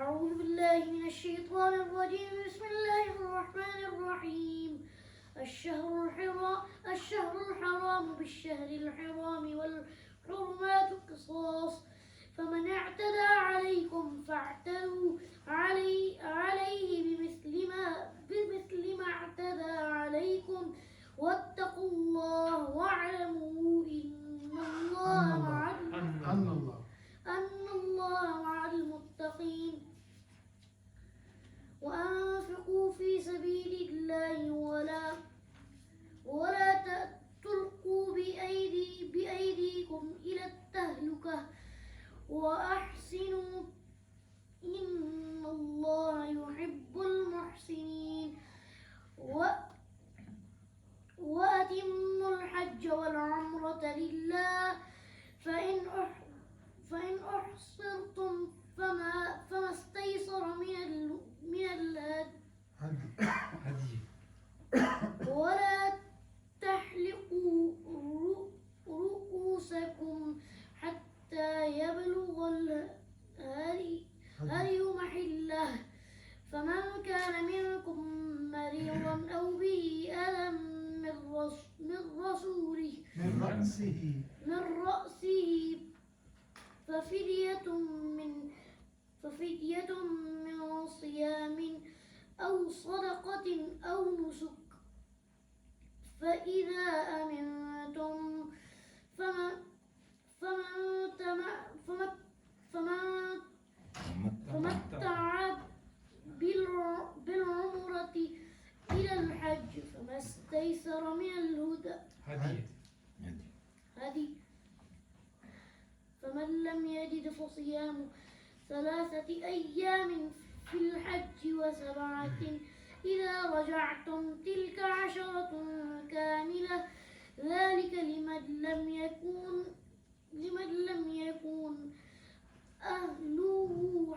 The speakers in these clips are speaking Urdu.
أعوذ بالله من الشيطان الرجيم. بسم الله الرحمن الرحيم. الشهر الحرام بالشهر الحرام والحرمات قصاص، فمن اعتدى عليكم فاعتدوا عليه بمثل ما اعتدى عليكم، واتقوا الله واعلموا أن الله مع المتقين. وأنفقوا في سبيل الله ولا تلقوا بأيديكم إلى التهلكة، وأحسنوا إن الله يحب المحسنين. وأتموا الحج والعمرة لله، فإن أحصرتم فما استيسر من الهدي، ولا تحلقوا رؤوسكم حتى يبلغ الهدي محله، فمن كان منكم مريضا أو به أذى من رأسه ففدية من صيام أو صدقة أو نسك، فإذا أمنتم فمن تمتع بالعمرة إلى الحج فما استيسر من الهدي، فمن لم يجد فصيام 3 أيام في الحج و7 إذا رجعتم، تلك 10 كاملة، ذلك لمن لم يكن أهله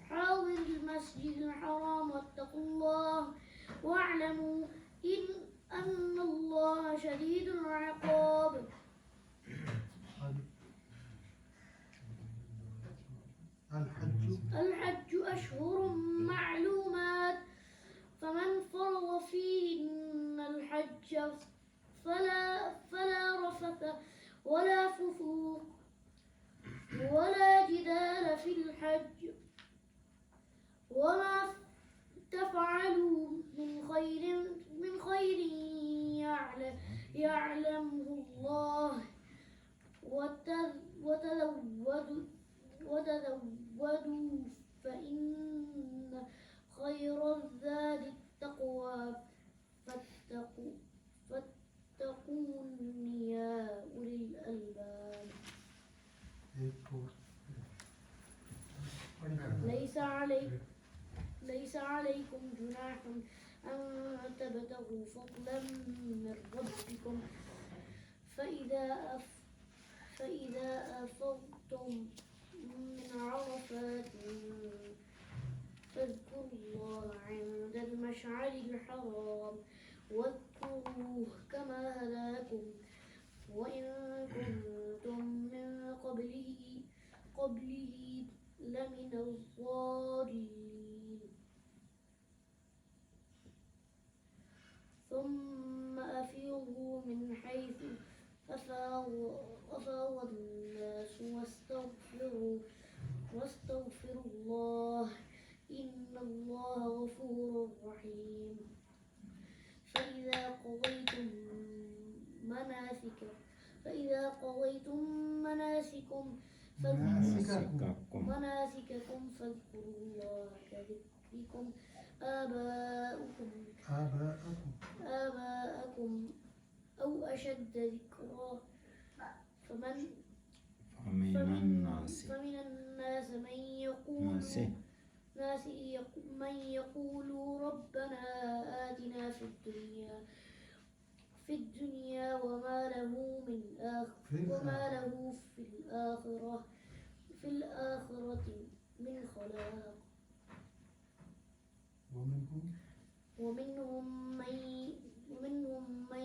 حاضر المسجد الحرام. واتقوا الله واعلموا أن الله شديد العقاب. الحج أشهر معلومات، فمن فرض فيهن الحج فلا رفث ولا فسوق ولا جدال في الحج، وما تفعلوا من خير يعلمه الله، وتزودوا فإن خير الزاد التقوى، فاتقون يا أولي الألباب. ليس عليكم جناح أن تبتغوا فضلا من ربكم، فإذا أفضتم من عرفات فاذكروا الله عند المشعر الحرام، واذكروه كما هداكم، وإن كنتم من قبله لمن الضالين. ثم أفيضوا من حيث أفاض الناس واستغفروا الله، إن الله غفور رحيم. فإذا قضيتم مناسككم فاذكروا الله كذكركم آباءكم أو أشد ذكرا. فمن الناس من يقول ربنا آتنا في الدنيا وما له في الآخرة من خلاق. ومنهم من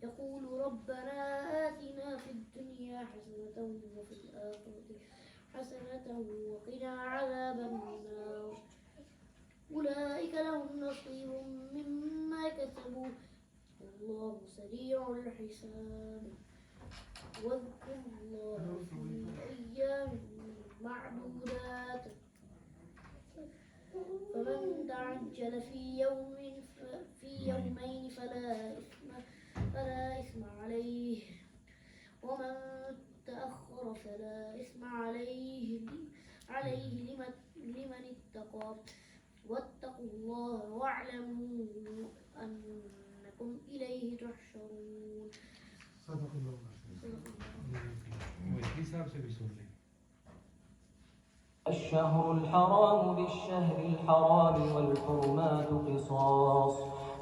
يقول ربنا آتنا في الدنيا الدنيا حسنة وفي الآخرة حسنة وقنا عذاب النار أولئك لهم نصيب مما كسبوا والله سريع الحساب واذكروا الله في أيام معدودات فمن تعجل في يومين فلا إثم عليه ومن تأخر فلا إثم عليه لمن اتقى واتقوا الله واعلموا أنكم إليه تحشرون. صدق الله العظيم. الشهر الحرام بالشهر الحرام والحرمات قصاص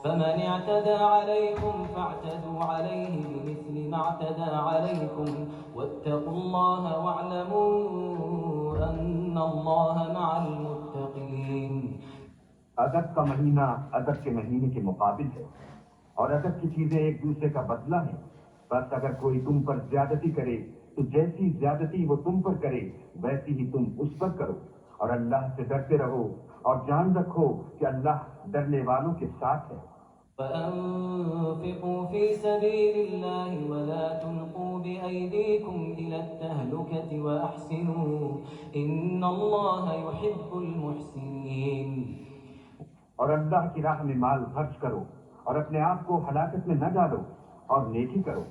فمن اعتدى عليكم فاعتدوا عليه بمثل ما اعتدى عليكم واتقوا الله واعلموا أن الله مع المتقين. ادب کا مہینہ ادب کے مہینے کے مقابل ہے اور ادب کی چیزیں ایک دوسرے کا بدلہ ہیں. بس اگر کوئی تم پر زیادتی کرے تو جیسی زیادتی وہ تم پر کرے ویسی ہی تم اس پر کرو اور اللہ سے ڈرتے رہو اور جان رکھو کہ اللہ ڈرنے والوں کے ساتھ ہے. وأنفقوا في سبيل الله ولا تلقوا بأيديكم إلى التهلكة وأحسنوا إن الله يحب المحسنين. اور اللہ کی راہ میں مال خرچ کرو اور اپنے آپ کو ہلاکت میں نہ ڈالو اور نیکی کرو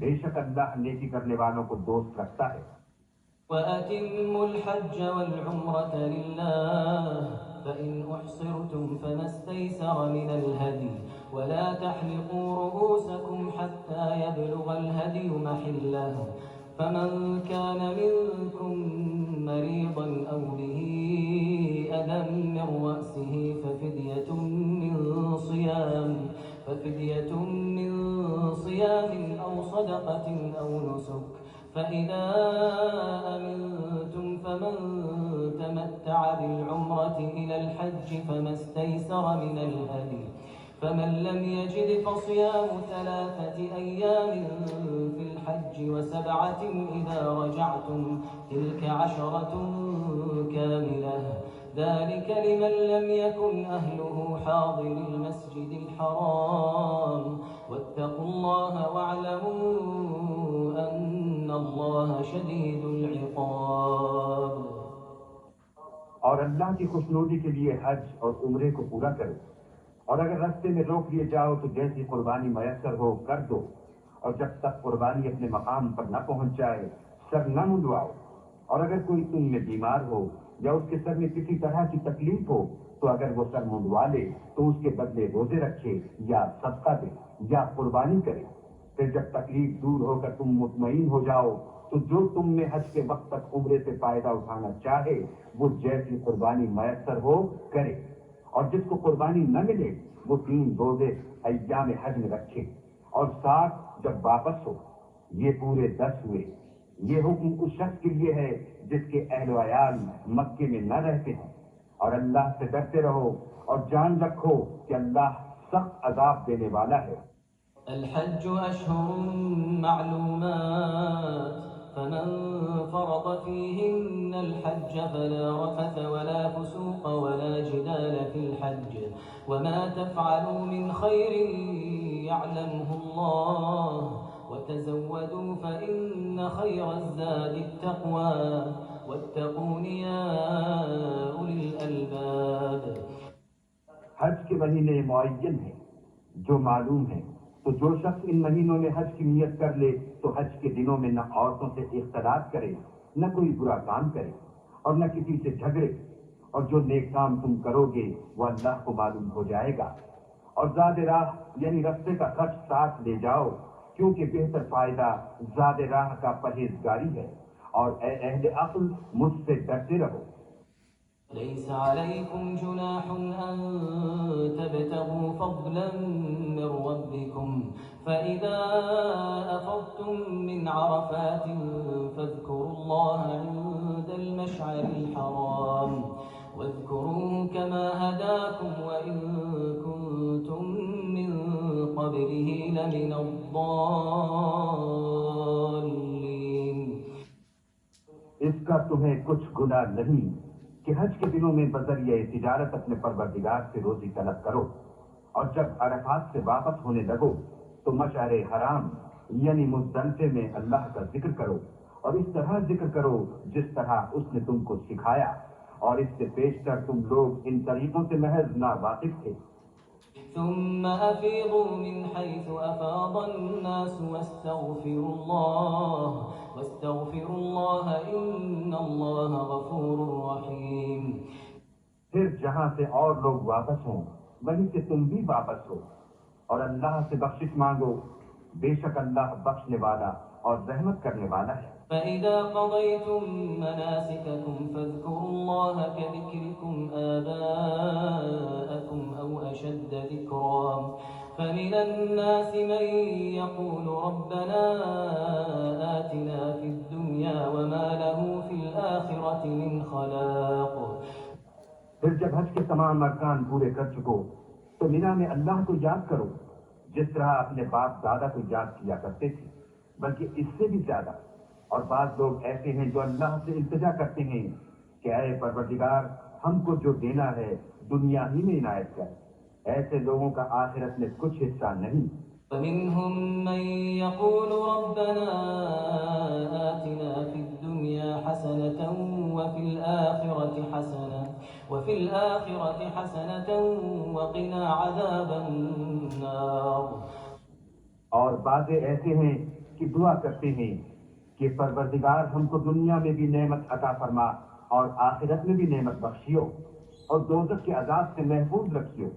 بے شک اللہ نیکی کرنے والوں کو دوست رکھتا ہے. وَأَتِمُّوا الْحَجَّ وَالْعُمْرَةَ لِلَّهِ فَإِنْ أُحْصِرْتُمْ فَمَا اسْتَيْسَرَ مِنَ الْهَدْيِ وَلَا تَحْلِقُوا رُؤُوسَكُمْ حَتَّى يَبْلُغَ الْهَدْيُ مَحِلَّهُ فَمَنْ كَانَ مِنْكُمْ مَرِيضًا أَوْ بِهِ أَذًى مِنْ رَأْسِهِ ففدية من صيام أو صدقة أو نسك فإذا أمنتم فمن تمتع بالعمرة إلى الحج فما استيسر من الهدي فمن لم يجد فصيام 3 أيام في الحج و7 إذا رجعتم تلك 10 كاملة ذلك لمن لم يكن أهله حاضر المسجد الحرام واتقوا الله واعلموا أن الله شديد العقاب. اور اللہ کی خوشنودی کے لیے حج اور عمرے کو پورا کرو اور اگر راستے میں روک لیے جاؤ تو جیسی قربانی میسر ہو کر دو اور جب تک قربانی اپنے مقام پر نہ پہنچ جائے سر نہ منڈواؤ اور اگر کوئی تم میں بیمار ہو یا اس کے سر میں کسی طرح کی تکلیف ہو تو اگر وہ سر منڈوا لے تو اس کے بدلے روزے رکھے یا صدقہ دے یا قربانی کرے. پھر جب تکلیف دور ہو کر تم مطمئن ہو جاؤ تو جو تم میں حج کے وقت تک عمرے سے فائدہ اٹھانا چاہے وہ جیسی قربانی میسر ہو کرے اور جس کو قربانی نہ ملے وہ 3 روزے ایام حج میں رکھے اور ساتھ جب واپس ہو. یہ پورے 10 ہوئے. یہ حکم اس شخص کے لیے ہے جس کے اہل و عیال مکے میں نہ رہتے ہیں اور اللہ سے ڈرتے رہو اور جان رکھو کہ اللہ سخت عذاب دینے والا ہے. الحج أشهر معلومات فمن فرض فيهن الحج فلا رفث ولا فسوق ولا جدال في الحج وما تفعلوا من خير يعلمه الله وتزودوا فإن خير الزاد التقوى واتقون يا أولي الألباب. حج کے مہینے معین ہیں جو معلوم ہیں تو جو شخص ان مہینوں میں حج کی نیت کر لے تو حج کے دنوں میں نہ عورتوں سے اختلاط کرے نہ کوئی برا کام کرے اور نہ کسی سے جھگڑے اور جو نیک کام تم کرو گے وہ اللہ کو معلوم ہو جائے گا. اور زاد راہ یعنی رستے کا خرچ ساتھ لے جاؤ کیونکہ بہتر فائدہ زاد راہ کا پرہیزگاری ہے اور اے اہل عقل مجھ سے ڈرتے رہو. ليس عليكم جناح أن تبتغوا فضلا من ربكم فإذا أفضتم من عرفات فاذكروا الله عند المشعر الحرام واذكروه كما هداكم وإن كنتم من قبله لمن الضالين. کا تمہیں کچھ گناہ نہیں کہ حج کے دنوں میں بذریعہ تجارت اپنے پروردگار سے روزی طلب کرو، اور جب عرفات سے واپس ہونے لگو تو مشعر حرام یعنی مزدلفے میں اللہ کا ذکر کرو، اور اس طرح ذکر کرو جس طرح اس نے تم کو سکھایا، اور اس سے پیشتر تم لوگ ان طریقوں سے محض ناواقف تھے۔ ثم أفيضوا من حيث أفاض الناس واستغفروا الله إن الله غفور رحيم۔ پھر جہاں سے اور لوگ واپس ہوں وہیں سے تم بھی واپس ہو، اور اللہ سے بخشش مانگو، بے شک اللہ بخشنے والا اور رحمت کرنے والا ہے۔ فإذا قضيتم مناسككم فاذكروا الله كذكركم آباءكم أو أشد ذكرا فمن الناس من يقول ربنا آتنا في الدنيا وما له في الآخرة من خلاق۔ پھر جب حج کے تمام ارکان پورے کر چکو تو مینا میں اللہ کو یاد کرو جس طرح اپنے باپ دادا کو یاد کیا کرتے تھے، بلکہ اس سے بھی زیادہ۔ اور بعض لوگ ایسے ہیں جو اللہ سے التجا کرتے ہیں کہ اے پروردگار ہم کو جو دینا ہے دنیا ہی میں عنایت کر، ایسے لوگوں کا آخرت میں کچھ حصہ نہیں۔ ومنهم من يقول ربنا آتنا في الدنيا حسنة وفي الآخرة حسنة وقنا عذاب النار۔ اور بعض ایسے ہیں کہ دعا کرتے ہیں کہ پروردگار ہم کو دنیا میں بھی نعمت عطا فرما اور آخرت میں بھی نعمت بخشیو اور دوزخ کے عذاب سے محفوظ رکھیو۔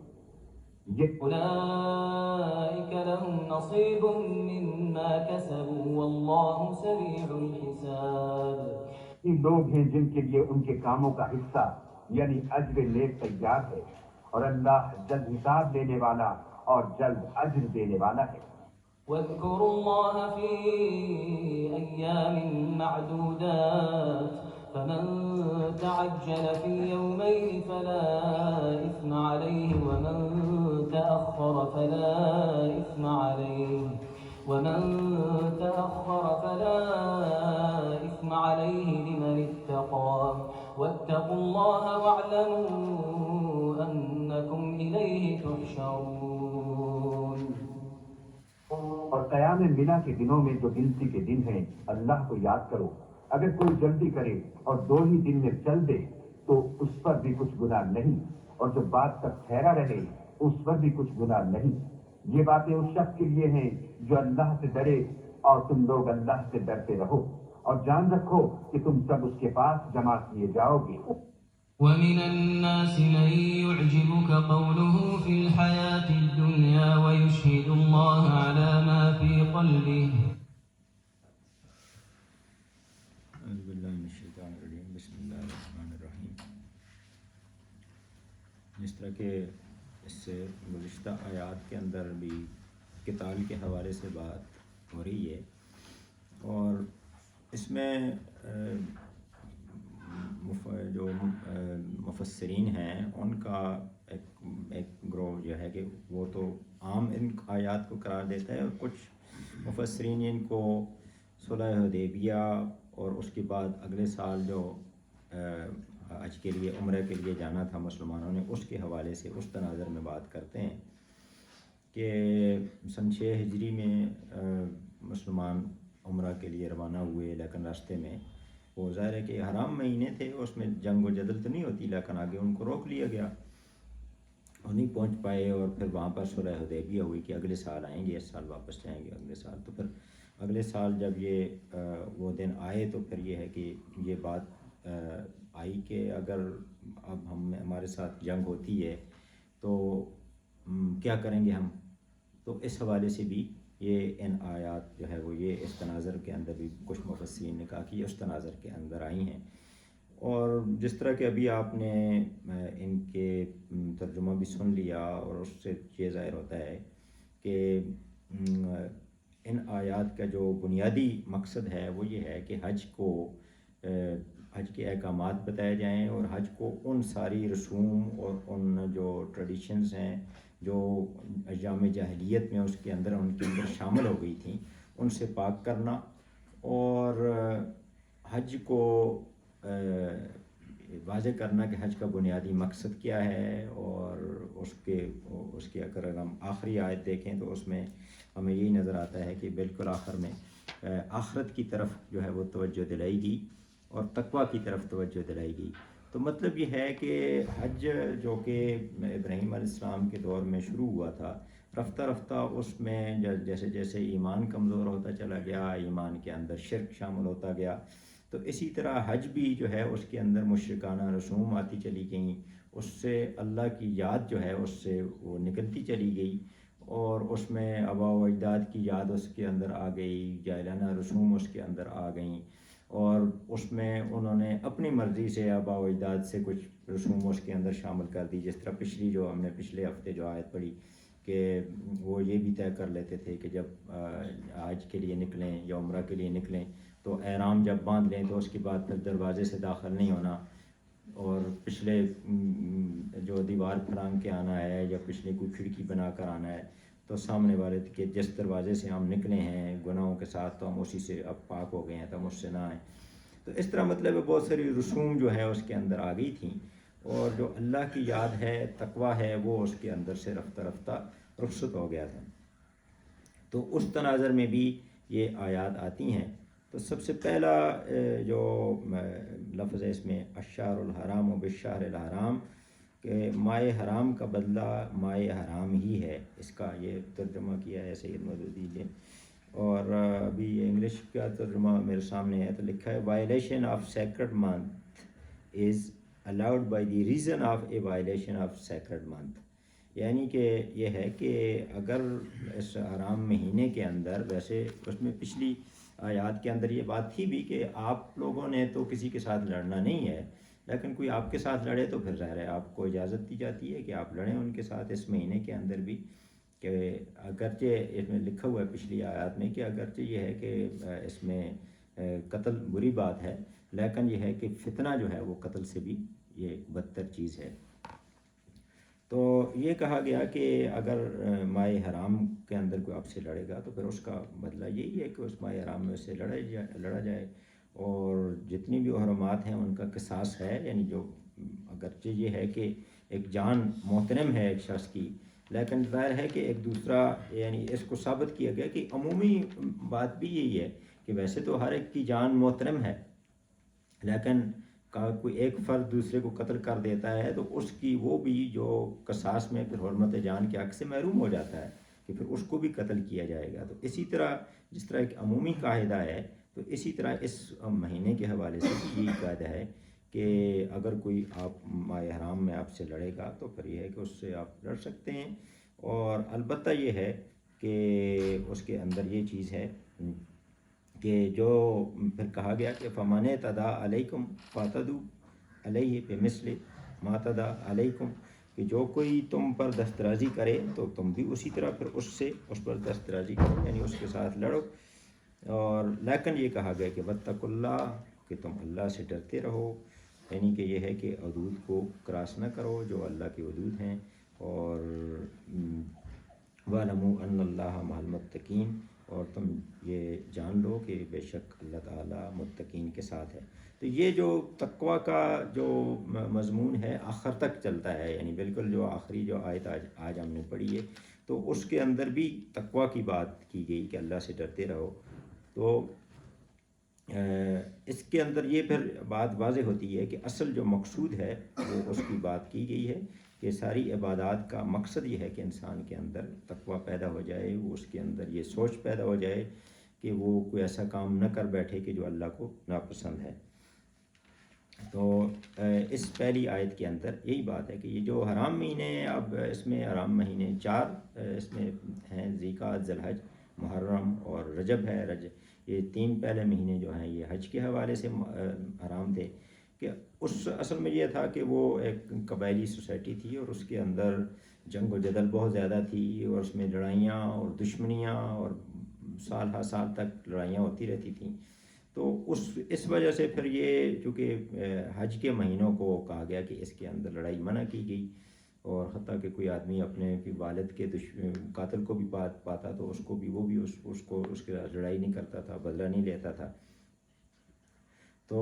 یہ أولئك لهم نصيب مما كسبوا والله سريع الحساب۔ یہ لوگ ہیں جن کے لیے ان کے کاموں کا حصہ یعنی اجر نیک تیار ہے، اور اللہ جلد حساب لینے والا اور جلد اجر دینے والا ہے۔ واذكروا الله في أيام معدودات فمن تعجل في يومين فلا إثم عليه ومن تأخر فلا إثم عليه لمن اتقى واتقوا الله واعلموا أنكم إليه تحشرون۔ اور قیام منا کے دنوں میں جو گنتی کے دن ہیں اللہ کو یاد کرو، اگر کوئی جلدی کرے اور 2 ہی دن میں چل دے تو اس پر بھی کچھ گناہ نہیں، اور جو بات تک ٹھہرا رہے اس پر بھی کچھ گناہ نہیں۔ یہ باتیں اس شخص کے لیے ہیں جو اللہ سے ڈرے، اور تم لوگ اللہ سے ڈرتے رہو، اور جان رکھو کہ تم سب اس کے پاس جمع کیے جاؤ گے۔ ومن الناس من يعجبك قوله في الحياة الدنيا ويشهد الله على ما في قلبه۔ اعوذ باللہ من الشیطان الرجیم، بسم اللہ الرحمن الرحیم۔ جس طرح کہ اس سے گزشتہ آیات کے اندر بھی قتال کے حوالے سے بات ہو رہی ہے، اور اس میں جو مفسرین ہیں ان کا ایک گروہ جو ہے کہ وہ تو عام ان آیات کو قرار دیتا ہے، اور کچھ مفسرین ان کو صلح حدیبیہ اور اس کے بعد اگلے سال جو حج کے لیے عمرہ کے لیے جانا تھا مسلمانوں نے، اس کے حوالے سے اس تناظر میں بات کرتے ہیں کہ سن 6 ہجری میں مسلمان عمرہ کے لیے روانہ ہوئے، لیکن راستے میں وہ ظاہر ہے کہ حرام مہینے تھے، اس میں جنگ و جدل تو نہیں ہوتی، لیکن آگے ان کو روک لیا گیا، وہ نہیں پہنچ پائے، اور پھر وہاں پر صلح حدیبیہ ہوئی کہ اگلے سال آئیں گے، اس سال واپس جائیں گے اگلے سال۔ تو پھر اگلے سال جب یہ وہ دن آئے تو پھر یہ ہے کہ یہ بات آئی کہ اگر اب ہمارے ساتھ جنگ ہوتی ہے تو کیا کریں گے ہم۔ تو اس حوالے سے بھی یہ ان آیات جو ہے وہ یہ اس تناظر کے اندر بھی کچھ مفسرین نے کہا کہ یہ اس تناظر کے اندر آئی ہیں۔ اور جس طرح کہ ابھی آپ نے ان کے ترجمہ بھی سن لیا، اور اس سے یہ ظاہر ہوتا ہے کہ ان آیات کا جو بنیادی مقصد ہے وہ یہ ہے کہ حج کے احکامات بتائے جائیں، اور حج کو ان ساری رسوم اور ان جو ٹریڈیشنز ہیں جو ایام جاہلیت میں اس کے اندر ان کے اندر شامل ہو گئی تھیں ان سے پاک کرنا، اور حج کو واضح کرنا کہ حج کا بنیادی مقصد کیا ہے، اور اس کے اگر ہم آخری آیت دیکھیں تو اس میں ہمیں یہی نظر آتا ہے کہ بالکل آخر میں آخرت کی طرف جو ہے وہ توجہ دلائی گئی اور تقویٰ کی طرف توجہ دلائی گئی۔ تو مطلب یہ ہے کہ حج جو کہ ابراہیم علیہ السلام کے دور میں شروع ہوا تھا، رفتہ رفتہ اس میں جیسے جیسے ایمان کمزور ہوتا چلا گیا، ایمان کے اندر شرک شامل ہوتا گیا، تو اسی طرح حج بھی جو ہے اس کے اندر مشرکانہ رسوم آتی چلی گئیں، اس سے اللہ کی یاد جو ہے اس سے وہ نکلتی چلی گئی، اور اس میں آباء و اجداد کی یاد اس کے اندر آ گئی، جاہلانہ رسوم اس کے اندر آ گئیں، اور اس میں انہوں نے اپنی مرضی سے آباء و اجداد سے کچھ رسوم اس کے اندر شامل کر دی، جس طرح پچھلی جو ہم نے پچھلے ہفتے جو آیت پڑھی کہ وہ یہ بھی طے کر لیتے تھے کہ جب حج کے لیے نکلیں یا عمرہ کے لیے نکلیں تو احرام جب باندھ لیں تو اس کے بعد پھر دروازے سے داخل نہیں ہونا، اور پچھلے جو دیوار پھرانگ کے آنا ہے یا پچھلے کوئی کھڑکی بنا کر آنا ہے، تو سامنے والے کہ جس دروازے سے ہم نکلے ہیں گناہوں کے ساتھ تو ہم اسی سے اب پاک ہو گئے ہیں، تو ہم اس سے نہ آئیں۔ تو اس طرح مطلب بہت ساری رسوم جو ہے اس کے اندر آ گئی تھیں، اور جو اللہ کی یاد ہے، تقویٰ ہے، وہ اس کے اندر سے رفتہ رفتہ رخصت ہو گیا تھا۔ تو اس تناظر میں بھی یہ آیات آتی ہیں۔ تو سب سے پہلا جو لفظ ہے اس میں الشہر الحرام و بالشہر الحرام، کہ ماہ حرام کا بدلہ ماہ حرام ہی ہے، اس کا یہ ترجمہ کیا ہے سید مودودی نے، اور ابھی یہ انگلش کا ترجمہ میرے سامنے ہے، تو لکھا ہے violation of sacred month is allowed by the reason of a violation of sacred month, یعنی کہ یہ ہے کہ اگر اس حرام مہینے کے اندر، ویسے اس میں پچھلی آیات کے اندر یہ بات تھی بھی کہ آپ لوگوں نے تو کسی کے ساتھ لڑنا نہیں ہے، لیکن کوئی آپ کے ساتھ لڑے تو پھر ظاہر ہے آپ کو اجازت دی جاتی ہے کہ آپ لڑیں ان کے ساتھ اس مہینے کے اندر بھی، کہ اگرچہ اس میں لکھا ہوا ہے پچھلی آیات میں کہ اگرچہ یہ ہے کہ اس میں قتل بری بات ہے، لیکن یہ ہے کہ فتنہ جو ہے وہ قتل سے بھی یہ بدتر چیز ہے۔ تو یہ کہا گیا کہ اگر ماہ حرام کے اندر کوئی آپ سے لڑے گا تو پھر اس کا بدلہ یہی ہے کہ اس ماہ حرام میں سے لڑا جائے، اور جتنی بھی حرمات ہیں ان کا قصاص ہے، یعنی جو اگرچہ یہ ہے کہ ایک جان محترم ہے ایک شخص کی، لیکن ظاہر ہے کہ ایک دوسرا، یعنی اس کو ثابت کیا گیا کہ عمومی بات بھی یہی ہے کہ ویسے تو ہر ایک کی جان محترم ہے، لیکن کوئی ایک فرد دوسرے کو قتل کر دیتا ہے تو اس کی وہ بھی جو قصاص میں پھر حرمت جان کے حق سے محروم ہو جاتا ہے کہ پھر اس کو بھی قتل کیا جائے گا۔ تو اسی طرح جس طرح ایک عمومی قاعدہ ہے، تو اسی طرح اس مہینے کے حوالے سے بھی یہی قاعدہ ہے کہ اگر کوئی آپ ماہ حرام میں آپ سے لڑے گا تو پھر یہ ہے کہ اس سے آپ لڑ سکتے ہیں، اور البتہ یہ ہے کہ اس کے اندر یہ چیز ہے کہ جو پھر کہا گیا کہ فَمَنِ اعْتَدَىٰ عَلَيْكُمْ فَاعْتَدُوا عَلَيْهِ بِمِثْلِ مَا اعْتَدَىٰ عَلَيْكُمْ، کہ جو کوئی تم پر دسترازی کرے تو تم بھی اسی طرح پھر اس پر دسترازی کرو، یعنی اس کے ساتھ لڑو۔ اور لیکن یہ کہا گیا کہ وَاتَّقُوا اللَّهَ، کہ تم اللہ سے ڈرتے رہو، یعنی کہ یہ ہے کہ حدود کو کراس نہ کرو جو اللہ کے حدود ہیں، اور وَاعْلَمُوا أَنَّ اللَّهَ مَعَ الْمُتَّقِينَ، اور تم یہ جان لو کہ بے شک اللہ تعالیٰ متقین کے ساتھ ہے۔ تو یہ جو تقویٰ کا جو مضمون ہے آخر تک چلتا ہے، یعنی بالکل جو آخری جو آیت آج ہم نے پڑھی ہے تو اس کے اندر بھی تقویٰ کی بات کی گئی کہ اللہ سے ڈرتے رہو۔ تو اس کے اندر یہ پھر بات واضح ہوتی ہے کہ اصل جو مقصود ہے وہ اس کی بات کی گئی ہے کہ ساری عبادات کا مقصد یہ ہے کہ انسان کے اندر تقویٰ پیدا ہو جائے، وہ اس کے اندر یہ سوچ پیدا ہو جائے کہ وہ کوئی ایسا کام نہ کر بیٹھے کہ جو اللہ کو ناپسند ہے۔ تو اس پہلی آیت کے اندر یہی بات ہے کہ یہ جو حرام مہینے ہیں، اب اس میں حرام مہینے 4 اس میں ہیں، ذی القعدہ، ذی الحج، محرم اور رجب ہے۔ یہ 3 پہلے مہینے جو ہیں یہ حج کے حوالے سے حرام تھے، کہ اس اصل میں یہ تھا کہ وہ ایک قبائلی سوسائٹی تھی اور اس کے اندر جنگ و جدل بہت زیادہ تھی، اور اس میں لڑائیاں اور دشمنیاں اور سال ہر سال تک لڑائیاں ہوتی رہتی تھیں۔ تو اس وجہ سے پھر یہ چونکہ حج کے مہینوں کو کہا گیا کہ اس کے اندر لڑائی منع کی گئی، اور حتیٰ کہ کوئی آدمی اپنے والد کے قاتل کو بھی پاتا تو اس کو بھی وہ بھی اس کے ساتھ لڑائی نہیں کرتا تھا، بدلہ نہیں لیتا تھا۔ تو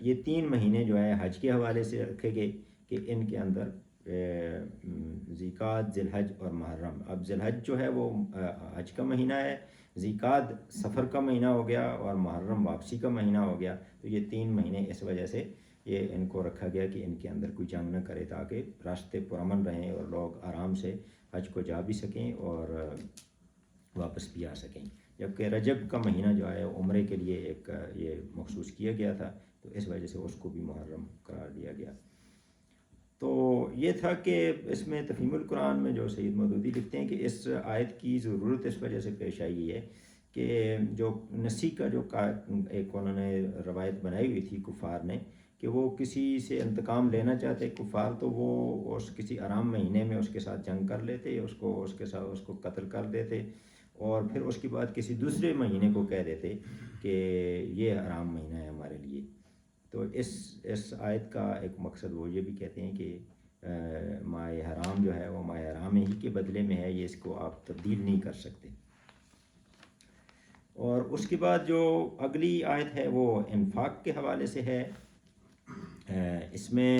یہ 3 مہینے جو ہے حج کے حوالے سے رکھے گئے کہ ان کے اندر ذیقعد، ذی الحج اور محرم. اب ذی الحج جو ہے وہ حج کا مہینہ ہے، ذیقعد سفر کا مہینہ ہو گیا اور محرم واپسی کا مہینہ ہو گیا. تو یہ 3 مہینے اس وجہ سے یہ ان کو رکھا گیا کہ ان کے اندر کوئی جنگ نہ کرے، تاکہ راستے پرامن رہیں اور لوگ آرام سے حج کو جا بھی سکیں اور واپس بھی آ سکیں. جبکہ رجب کا مہینہ جو ہے عمرے کے لیے ایک یہ مخصوص کیا گیا تھا، تو اس وجہ سے اس کو بھی محرم قرار دیا گیا. تو یہ تھا کہ اس میں تفہیم القرآن میں جو سید مودودی لکھتے ہیں کہ اس آیت کی ضرورت اس وجہ سے پیش آئی ہے کہ جو نسی کا جو ایک انہوں نے روایت بنائی ہوئی تھی کفار نے کہ وہ کسی سے انتقام لینا چاہتے کفار، تو وہ اس کسی آرام مہینے میں اس کے ساتھ جنگ کر لیتے، اس کو قتل کر دیتے، اور پھر اس کے بعد کسی دوسرے مہینے کو کہہ دیتے کہ یہ آرام مہینہ ہے ہمارے لیے. تو اس آیت کا ایک مقصد وہ یہ بھی کہتے ہیں کہ ماہ حرام جو ہے وہ ماہ حرام ہی کے بدلے میں ہے، یہ اس کو آپ تبدیل نہیں کر سکتے. اور اس کے بعد جو اگلی آیت ہے وہ انفاق کے حوالے سے ہے. اس میں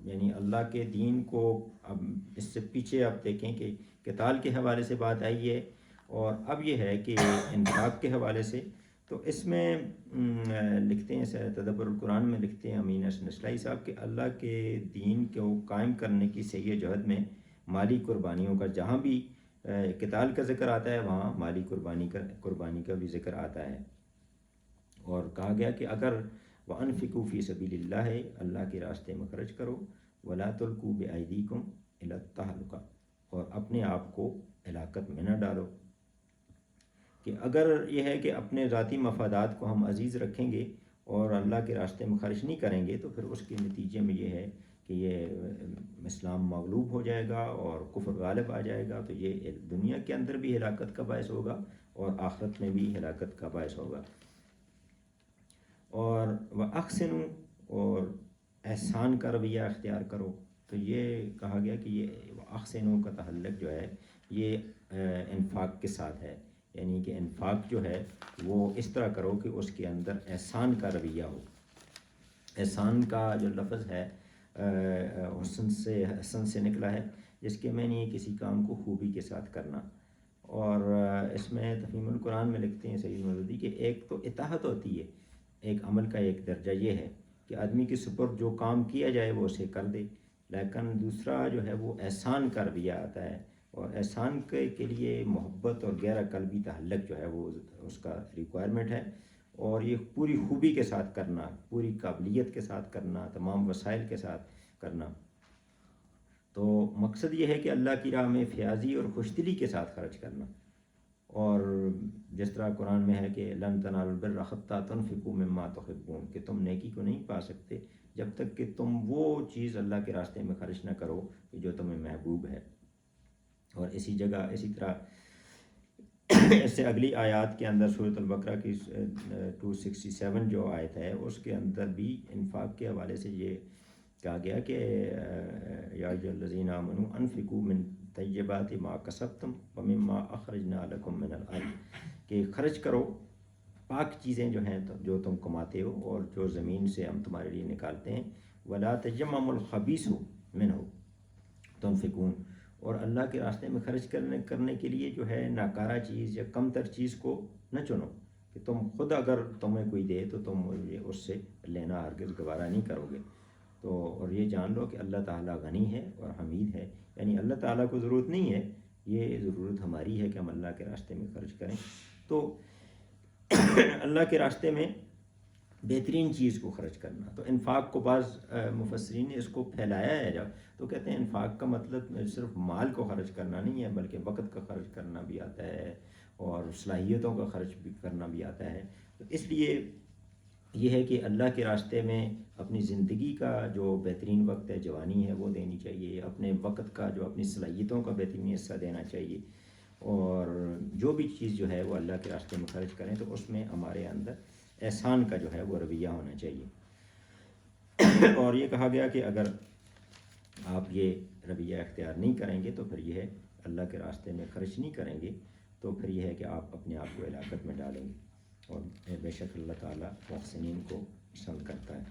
یعنی اللہ کے دین کو اب اس سے پیچھے آپ دیکھیں کہ قتال کے حوالے سے بات آئی ہے، اور اب یہ ہے کہ انفاق کے حوالے سے. تو اس میں لکھتے ہیں تدبر القرآن میں لکھتے ہیں امین حسن اصلاحی صاحب کہ اللہ کے دین کو قائم کرنے کی سعی جہد میں مالی قربانیوں کا جہاں بھی قتال کا ذکر آتا ہے وہاں مالی قربانی کا بھی ذکر آتا ہے. اور کہا گیا کہ اگر وَأَنفِقُوا فِي سَبِيلِ اللَّهِ اللہ کے راستے میں خرچ کرو، وَلَا تُلْقُوا بِأَيْدِيكُمْ إِلَى التَّهْلُكَةِ اور اپنے آپ کو ہلاکت میں نہ ڈالو. کہ اگر یہ ہے کہ اپنے ذاتی مفادات کو ہم عزیز رکھیں گے اور اللہ کے راستے میں خرچ نہیں کریں گے، تو پھر اس کے نتیجے میں یہ ہے کہ یہ اسلام مغلوب ہو جائے گا اور کفر غالب آ جائے گا. تو یہ دنیا کے اندر بھی ہلاکت کا باعث ہوگا اور آخرت میں بھی ہلاکت کا باعث ہوگا. اور وَأَحْسِنُوا اور احسان کا رویہ اختیار کرو. تو یہ کہا گیا کہ یہ وَأَحْسِنُوا کا تعلق جو ہے یہ انفاق کے ساتھ ہے، یعنی کہ انفاق جو ہے وہ اس طرح کرو کہ اس کے اندر احسان کا رویہ ہو. احسان کا جو لفظ ہے حسن سے نکلا ہے، جس کے معنی ہے کسی کام کو خوبی کے ساتھ کرنا. اور اس میں تفہیم القرآن میں لکھتے ہیں سید مودودی کہ ایک تو اطاعت ہوتی ہے، ایک عمل کا ایک درجہ یہ ہے کہ آدمی کے سپرد جو کام کیا جائے وہ اسے کر دے، لیکن دوسرا جو ہے وہ احسان کا رویہ آتا ہے. اور احسان کے لیے محبت اور گہرا قلبی تعلق جو ہے وہ اس کا ریکوائرمنٹ ہے، اور یہ پوری خوبی کے ساتھ کرنا، پوری قابلیت کے ساتھ کرنا، تمام وسائل کے ساتھ کرنا. تو مقصد یہ ہے کہ اللہ کی راہ میں فیاضی اور خوشدلی کے ساتھ خرچ کرنا. اور جس طرح قرآن میں ہے کہ لن تنالوا البر حتی تنفقوا مما تحبون کہ تم نیکی کو نہیں پا سکتے جب تک کہ تم وہ چیز اللہ کے راستے میں خرچ نہ کرو جو تمہیں محبوب ہے. اور اسی جگہ اسی طرح اس سے اگلی آیات کے اندر سورۃ البقرہ کی 267 جو آیت ہے اس کے اندر بھی انفاق کے حوالے سے یہ کہا گیا کہ یا ایھا الذین آمنوا انفقوا من طیبات ما کسبتم ومما اخرجنا لکم من الارض کہ خرچ کرو پاک چیزیں جو ہیں جو تم کماتے ہو اور جو زمین سے ہم تمہارے لیے نکالتے ہیں. ولا تیمموا الخبیث منہ تنفقون اور اللہ کے راستے میں خرچ کرنے کے لیے جو ہے ناکارہ چیز یا کم تر چیز کو نہ چنو کہ تم خود اگر تمہیں کوئی دے تو تم اس سے لینا ہرگز گوارا نہیں کرو گے. تو اور یہ جان لو کہ اللہ تعالیٰ غنی ہے اور حمید ہے، یعنی اللہ تعالیٰ کو ضرورت نہیں ہے، یہ ضرورت ہماری ہے کہ ہم اللہ کے راستے میں خرچ کریں. تو اللہ کے راستے میں بہترین چیز کو خرچ کرنا. تو انفاق کو بعض مفسرین نے اس کو پھیلایا ہے جب تو کہتے ہیں انفاق کا مطلب صرف مال کو خرچ کرنا نہیں ہے بلکہ وقت کا خرچ کرنا بھی آتا ہے اور صلاحیتوں کا خرچ بھی کرنا بھی آتا ہے. تو اس لیے یہ ہے کہ اللہ کے راستے میں اپنی زندگی کا جو بہترین وقت ہے جوانی ہے وہ دینی چاہیے، اپنے وقت کا جو اپنی صلاحیتوں کا بہترین حصہ دینا چاہیے، اور جو بھی چیز جو ہے وہ اللہ کے راستے میں خرچ کریں تو اس میں ہمارے اندر احسان کا جو ہے وہ رویہ ہونا چاہیے. اور یہ کہا گیا کہ اگر آپ یہ رویہ اختیار نہیں کریں گے تو پھر یہ ہے اللہ کے راستے میں خرچ نہیں کریں گے تو پھر یہ ہے کہ آپ اپنے آپ کو ہلاکت میں ڈالیں گے. اور بے شک اللہ تعالیٰ محسنین کو پسند کرتا ہے.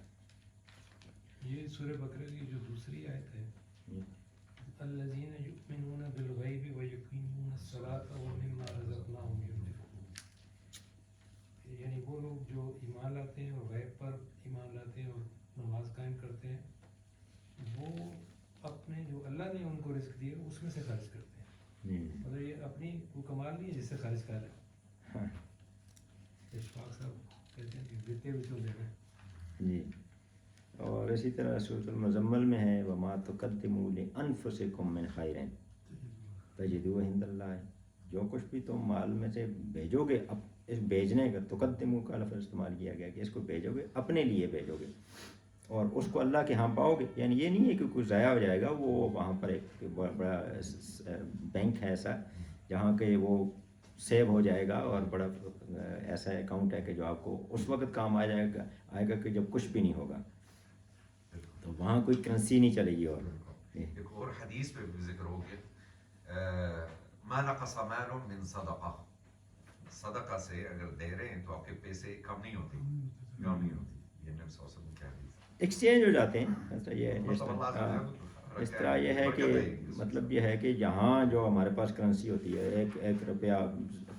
یہ سورہ بقرہ کی جو دوسری آیت ہے، الذین یؤمنون بالغیب ویقیمون الصلاۃ ومما رزقناہم ينفقون، یعنی وہ لوگ جو ایمان لاتے ہیں اور غیب پر ایمان لاتے ہیں اور نماز قائم کرتے ہیں، وہ اپنے جو اللہ نے ان کو رزق دیے اس میں سے خرچ کرتے ہیں. مطلب یہ اپنی وہ کمال نہیں ہے جس سے خرچ کر رہے ہیں. اشفاق صاحب کہتے ہیں کہ دیتے ہوئے تو دے رہے ہیں. جی. اور اسی طرح سورۃ المزمل میں ہے وما تقدموا لانفسکم من خیر تجدوہ عند اللہ، جو کچھ بھی تم مال میں سے بھیجو گے، اب اس بھیجنے کا تقدموا کا لفظ استعمال کیا گیا کہ اس کو بھیجو گے اپنے لیے بھیجو گے اور اس کو اللہ کے ہاں پاؤ گے. یعنی یہ نہیں ہے کہ کچھ ضائع ہو جائے گا، وہ وہاں پر ایک بڑا بینک ہے ایسا جہاں کہ وہ سیو ہو جائے گا اور بڑا ایسا اکاؤنٹ ہے کہ جو آپ کو اس وقت کام آ جائے گا کہ جب کچھ بھی نہیں ہوگا، تو وہاں کوئی کرنسی نہیں چلے گی. اور ایک اور حدیث پہ بھی ذکر ہو گیا ما نقص مال من صدقہ، صدقہ سے اگر دے رہے ہیں تو آپ کے پیسے کم نہیں ہوتے، کم نہیں ہوتی. یہ نبی صلی اللہ علیہ وسلم کی حدیث. ایکسچینج ہو جاتے ہیں. اس طرح یہ ہے کہ مطلب یہ ہے کہ یہاں جو ہمارے پاس کرنسی ہوتی ہے، ایک روپیہ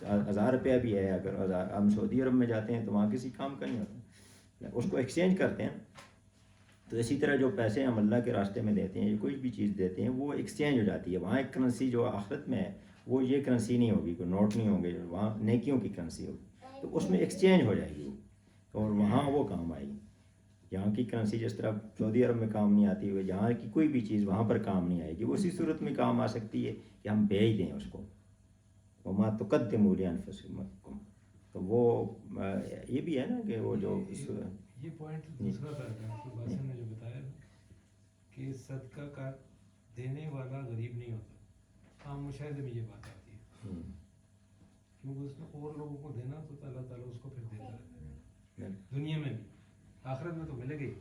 1000 روپیہ بھی ہے، اگر ہم سعودی عرب میں جاتے ہیں تو وہاں کسی کام کا نہیں ہوتا، اس کو ایکسچینج کرتے ہیں. تو اسی طرح جو پیسے ہم اللہ کے راستے میں دیتے ہیں، کوئی بھی چیز دیتے ہیں، وہ ایکسچینج ہو جاتی ہے. وہاں ایک کرنسی جو آخرت میں ہے وہ یہ کرنسی نہیں ہوگی، کوئی نوٹ نہیں ہوں گے، وہاں نیکیوں کی کرنسی ہوگی، تو اس میں ایکسچینج ہو جائے گی وہ، اور وہاں وہ کام آئے گی. یہاں کی کرنسی جس طرح سعودی عرب میں کام نہیں آتی ہوئی، یہاں کی کوئی بھی چیز وہاں پر کام نہیں آئے گی. وہ اسی صورت میں کام آ سکتی ہے کہ ہم بھیج دیں اس کو. وما تقدموا لانفسکم، تو وہ یہ بھی ہے نا کہ وہ جو یہ پوائنٹ دوسرا تھا ڈاکٹر باسم نے جو بتایا کہ صدقہ کا دینے والا غریب نہیں ہوتا. عام مشاہدے میں یہ بات آتی ہے کیونکہ اس میں اور لوگوں کو دینا تو اللہ تعالیٰ اس کو پھر دیتا رہتا ہے دنیا میں بھی، آخرت میں تو ملے گی.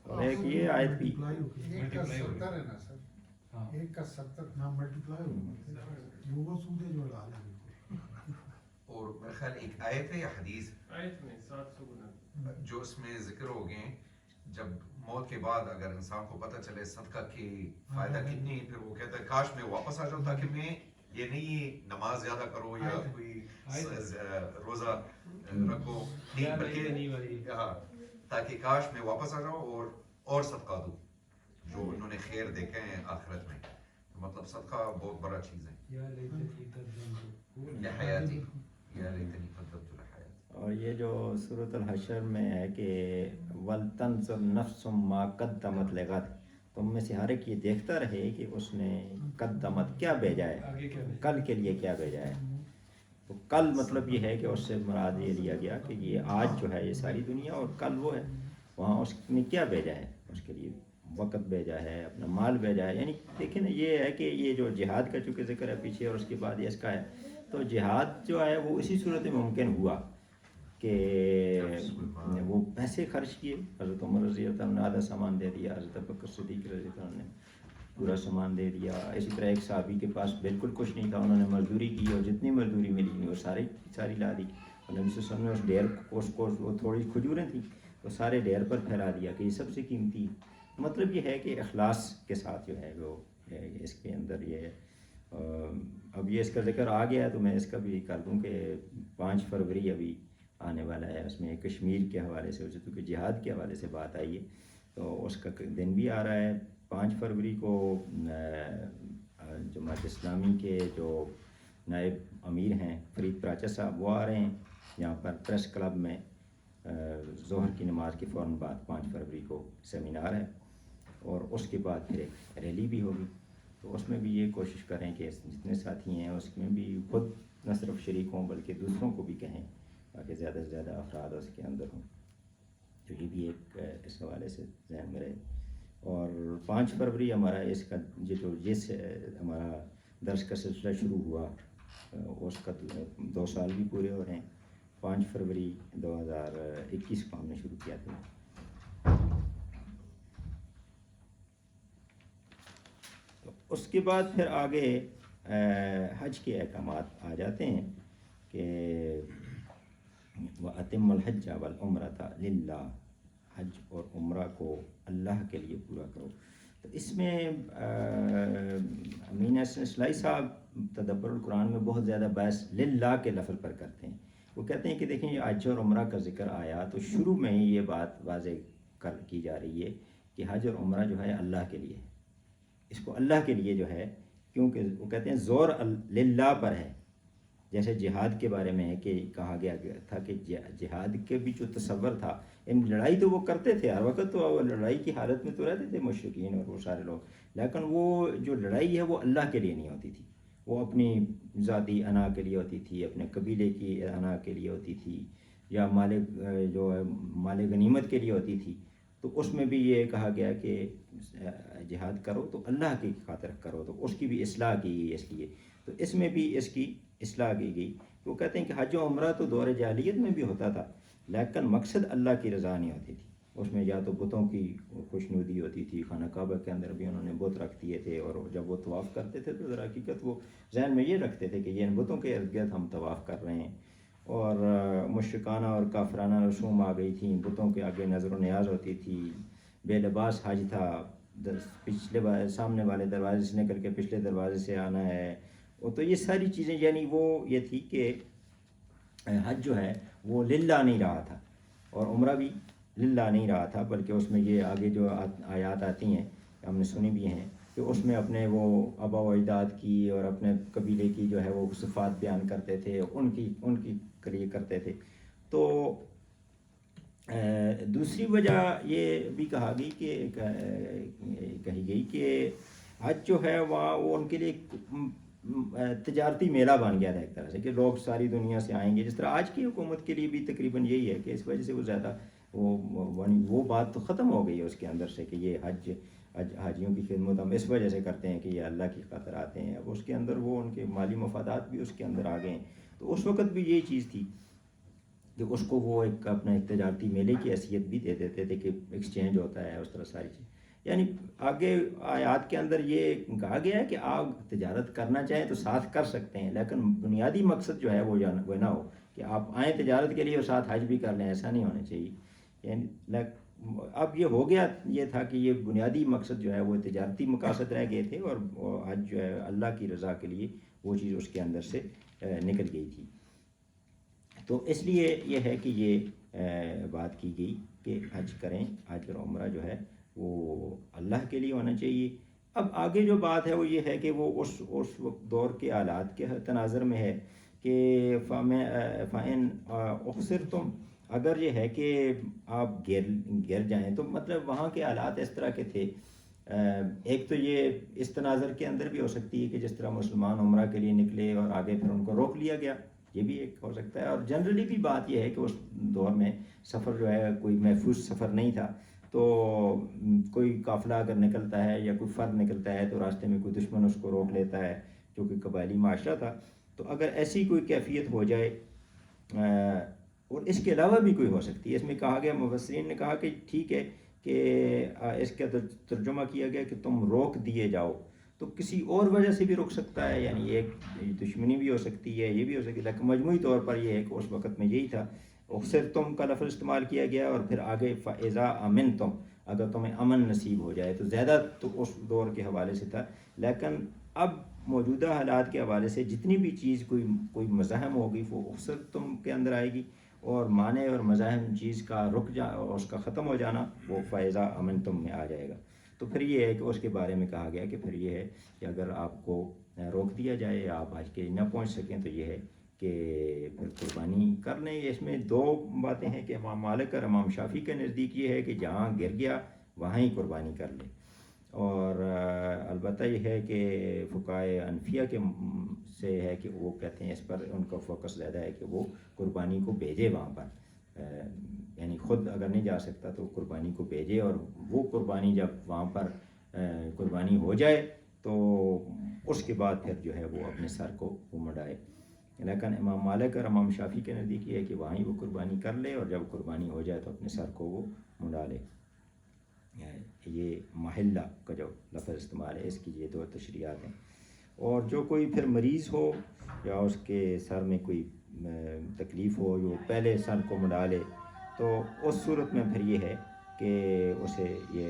اور ایک یہ آیت بھی ایک کا 70 ہے نا سر، ایک کا 70 نہ ملٹیپلائی ہو وہ سودے جو ڈال ہے. اور میرے خیال ایک آیت ہے یا حدیث آیت میں 700 گنا جو اس میں ذکر ہو گئے، جب موت کے بعد اگر انسان کو پتہ چلے صدقہ کی فائدہ کتنی، پھر وہ کہتا ہے کاش میں واپس آ جاؤں تاکہ میں یہ نہیں نماز زیادہ کرو یا کوئی روزہ رکھو، بلکہ تاکہ کاش میں واپس آ جاؤں اور صدقہ دوں جو انہوں نے خیر دیکھے ہیں آخرت میں. مطلب صدقہ بہت بڑا چیز ہے. یا لیتنی قدمت لحیاتی یا لیتنی قدمت لحیاتی. اور یہ جو سورۃ الحشر میں ہے کہ وَلْتَنْظُرْ نَفْسٌ مَا قَدَّمَتْ لِغَدٍ، تم میں سے ہر ایک یہ دیکھتا رہے کہ اس نے قدمت کیا بھیجا ہے، کل کے لیے کیا بھیجا ہے. تو کل مطلب یہ ہے کہ اس سے مراد یہ لیا گیا کہ یہ آج جو ہے یہ ساری دنیا، اور کل وہ ہے وہاں اس نے کیا بھیجا ہے، اس کے لیے وقت بھیجا ہے، اپنا مال بھیجا ہے. یعنی دیکھیں نا، یہ ہے کہ یہ جو جہاد کا چونکہ ذکر ہے پیچھے اور اس کے بعد اس کا ہے، تو جہاد جو ہے وہ اسی صورت میں ممکن ہوا کہ وہ پیسے خرچ کیے. حضرت عمر رضی اللہ عنہ نے آدھا سامان دے دیا، حضرت بکر صدیق رضی اللہ عنہ نے پورا سامان دے دیا. اسی طرح ایک صحابی کے پاس بالکل کچھ نہیں تھا، انہوں نے مزدوری کی اور جتنی مزدوری ملی نہیں وہ ساری لا دی. اور نبی صلی اللہ علیہ وسلم نے اس ڈیر کو وہ تھوڑی کھجوریں تھیں تو سارے ڈیر پر پھیلا دیا کہ یہ سب سے قیمتی. مطلب یہ ہے کہ اخلاص کے ساتھ جو ہے وہ اس کے اندر یہ اب یہ اس کا ذکر آ گیا ہے تو میں اس کا بھی کر دوں کہ 5 فروری ابھی آنے والا ہے. اس میں کشمیر کے حوالے سے چونکہ جہاد کے حوالے سے بات آئی ہے تو اس کا دن بھی آ رہا ہے. 5 فروری کو جماعت اسلامی کے جو نائب امیر ہیں فرید پراچا صاحب وہ آ رہے ہیں یہاں پر پریس کلب میں. ظہر کی نماز کے فوراً بعد 5 فروری کو سیمینار ہے اور اس کے بعد پھر ایک ریلی بھی ہوگی. تو اس میں بھی یہ کوشش کریں کہ جتنے ساتھی ہیں اس میں بھی خود نہ صرف شریک ہوں بلکہ دوسروں کو بھی کہیں تاکہ زیادہ سے زیادہ افراد اس کے اندر ہوں. تو یہ بھی ایک اس حوالے سے ذہن میں رہے. اور 5 فروری ہمارا اس کا جس ہمارا درس کا سلسلہ شروع ہوا اس کا 2 سال بھی پورے ہو رہے ہیں. 5 فروری 2021 کو ہم نے شروع کیا تھا. تو اس کے بعد پھر آگے حج کے احکامات آ جاتے ہیں. کہ وَأَتِمُّ الْحَجَّ وَالْعُمْرَةَ لِلَّهِ، حج اور عمرہ کو اللہ کے لیے پورا کرو. تو اس میں امین حسن اصلاحی صاحب تدبر القرآن میں بہت زیادہ بحث للہ کے لفظ پر کرتے ہیں. وہ کہتے ہیں کہ دیکھیں یہ حج اور عمرہ کا ذکر آیا تو شروع میں ہی یہ بات واضح کی جا رہی ہے کہ حج اور عمرہ جو ہے اللہ کے لیے ہے. اس کو اللہ کے لیے جو ہے، کیونکہ وہ کہتے ہیں زور للہ پر ہے. جیسے جہاد کے بارے میں ہے کہ کہا گیا تھا کہ جہاد کے بھی جو تصور تھا، ان لڑائی تو وہ کرتے تھے ہر وقت، تو وہ لڑائی کی حالت میں تو رہتے تھے مشرکین اور وہ سارے لوگ، لیکن وہ جو لڑائی ہے وہ اللہ کے لیے نہیں ہوتی تھی. وہ اپنی ذاتی انا کے لیے ہوتی تھی، اپنے قبیلے کی انا کے لیے ہوتی تھی، یا مال غنیمت کے لیے ہوتی تھی. تو اس میں بھی یہ کہا گیا کہ جہاد کرو تو اللہ کی خاطر کرو، تو اس کی بھی اصلاح کی گئی. اس لیے تو اس میں بھی اس کی اصلاح کی گئی. وہ کہتے ہیں کہ حج و عمرہ تو دور جاہلیت میں بھی ہوتا تھا، لیکن مقصد اللہ کی رضا نہیں ہوتی تھی. اس میں یا تو بتوں کی خوشنودی ہوتی تھی، خانہ کعبہ کے اندر بھی انہوں نے بت رکھ دیے تھے، اور جب وہ طواف کرتے تھے تو در حقیقت وہ ذہن میں یہ رکھتے تھے کہ یہ ان بتوں کے ارد گرد ہم طواف کر رہے ہیں. اور مشرکانہ اور کافرانہ رسوم آ گئی تھیں، بتوں کے آگے نظر و نیاز ہوتی تھی، بے لباس حج تھا، سامنے والے دروازے سے نکل کے پچھلے دروازے سے آنا ہے. تو یہ ساری چیزیں یعنی وہ یہ تھی کہ حج جو ہے وہ للہ نہیں رہا تھا، اور عمرہ بھی للہ نہیں رہا تھا، بلکہ اس میں یہ آگے جو آیات آتی ہیں ہم نے سنی بھی ہیں کہ اس میں اپنے وہ آبا و اجداد کی اور اپنے قبیلے کی جو ہے وہ صفات بیان کرتے تھے، ان کی لیے کرتے تھے. تو دوسری وجہ یہ بھی کہی گئی کہ حج جو ہے وہاں وہ ان کے لیے تجارتی میلہ بن گیا تھا ایک طرح سے، کہ لوگ ساری دنیا سے آئیں گے. جس طرح آج کی حکومت کے لیے بھی تقریباً یہی ہے کہ اس وجہ سے وہ زیادہ وہ بات تو ختم ہو گئی ہے اس کے اندر سے کہ یہ حاجیوں کی خدمت ہم اس وجہ سے کرتے ہیں کہ یہ اللہ کی خاطر آتے ہیں. اب اس کے اندر وہ ان کے مالی مفادات بھی اس کے اندر آ گئے ہیں. تو اس وقت بھی یہی چیز تھی کہ اس کو وہ اپنا ایک تجارتی میلے کی حیثیت بھی دے دیتے تھے کہ ایکسچینج ہوتا ہے، اس طرح ساری چیز. یعنی آگے آیات کے اندر یہ کہا گیا ہے کہ آپ تجارت کرنا چاہیں تو ساتھ کر سکتے ہیں، لیکن بنیادی مقصد جو ہے وہ نہ ہو کہ آپ آئیں تجارت کے لیے اور ساتھ حج بھی کر لیں. ایسا نہیں ہونا چاہیے. یعنی اب یہ ہو گیا، یہ تھا کہ یہ بنیادی مقصد جو ہے وہ تجارتی مقاصد رہ گئے تھے، اور حج جو ہے اللہ کی رضا کے لیے وہ چیز اس کے اندر سے نکل گئی تھی. تو اس لیے یہ ہے کہ یہ بات کی گئی کہ حج کریں. حج اور عمرہ جو ہے وہ اللہ کے لیے ہونا چاہیے. اب آگے جو بات ہے وہ یہ ہے کہ وہ اس دور کے حالات کے تناظر میں ہے کہ فَإِنْ أُخْسِرْتُمْ، اگر یہ ہے کہ آپ گر جائیں، تو مطلب وہاں کے حالات اس طرح کے تھے. ایک تو یہ اس تناظر کے اندر بھی ہو سکتی ہے کہ جس طرح مسلمان عمرہ کے لیے نکلے اور آگے پھر ان کو روک لیا گیا، یہ بھی ایک ہو سکتا ہے. اور جنرلی بھی بات یہ ہے کہ اس دور میں سفر جو ہے کوئی محفوظ سفر نہیں تھا. تو کوئی قافلہ اگر نکلتا ہے یا کوئی فرد نکلتا ہے تو راستے میں کوئی دشمن اس کو روک لیتا ہے، کیونکہ قبائلی معاشرہ تھا. تو اگر ایسی کوئی کیفیت ہو جائے، اور اس کے علاوہ بھی کوئی ہو سکتی ہے. اس میں کہا گیا، مفسرین نے کہا کہ ٹھیک ہے کہ اس کا ترجمہ کیا گیا کہ تم روک دیے جاؤ، تو کسی اور وجہ سے بھی رک سکتا ہے. یعنی ایک دشمنی بھی ہو سکتی ہے، یہ بھی ہو سکتی ہے، لیکن مجموعی طور پر یہ ہے کہ اس وقت میں یہی تھا. اخسرتم کا لفظ استعمال کیا گیا، اور پھر آگے فاذا امنتم، اگر تمہیں امن نصیب ہو جائے. تو زیادہ تو اس دور کے حوالے سے تھا، لیکن اب موجودہ حالات کے حوالے سے جتنی بھی چیز کوئی مزاحم ہوگی وہ اخسرتم کے اندر آئے گی، اور معنی اور مزاحم چیز کا اور اس کا ختم ہو جانا وہ فاذا امنتم میں آ جائے گا. تو پھر یہ ہے کہ اس کے بارے میں کہا گیا کہ پھر یہ ہے کہ اگر آپ کو روک دیا جائے، آپ حج کے نہ پہنچ سکیں، تو یہ ہے کہ پھر قربانی کر لیں. اس میں دو باتیں ہیں کہ امام مالک اور امام شافعی کے نزدیک یہ ہے کہ جہاں گر گیا وہاں ہی قربانی کر لیں. اور البتہ یہ ہے کہ فقہائے حنفیہ کے سے ہے کہ وہ کہتے ہیں اس پر ان کا فوکس زیادہ ہے کہ وہ قربانی کو بھیجے وہاں پر، یعنی خود اگر نہیں جا سکتا تو قربانی کو بھیجے، اور وہ قربانی جب وہاں پر قربانی ہو جائے تو اس کے بعد پھر جو ہے وہ اپنے سر کو وہ مڈائے. لیکن امام مالک اور امام شافعی کے نزدیک یہ ہے کہ وہیں وہ قربانی کر لے، اور جب قربانی ہو جائے تو اپنے سر کو وہ مڈا لے. یہ محلہ کا جو لفظ استعمال ہے، اس کی یہ دو تشریحات ہیں. اور جو کوئی پھر مریض ہو یا اس کے سر میں کوئی تکلیف ہو جو پہلے سن کو منا لے تو اس صورت میں پھر یہ ہے کہ اسے یہ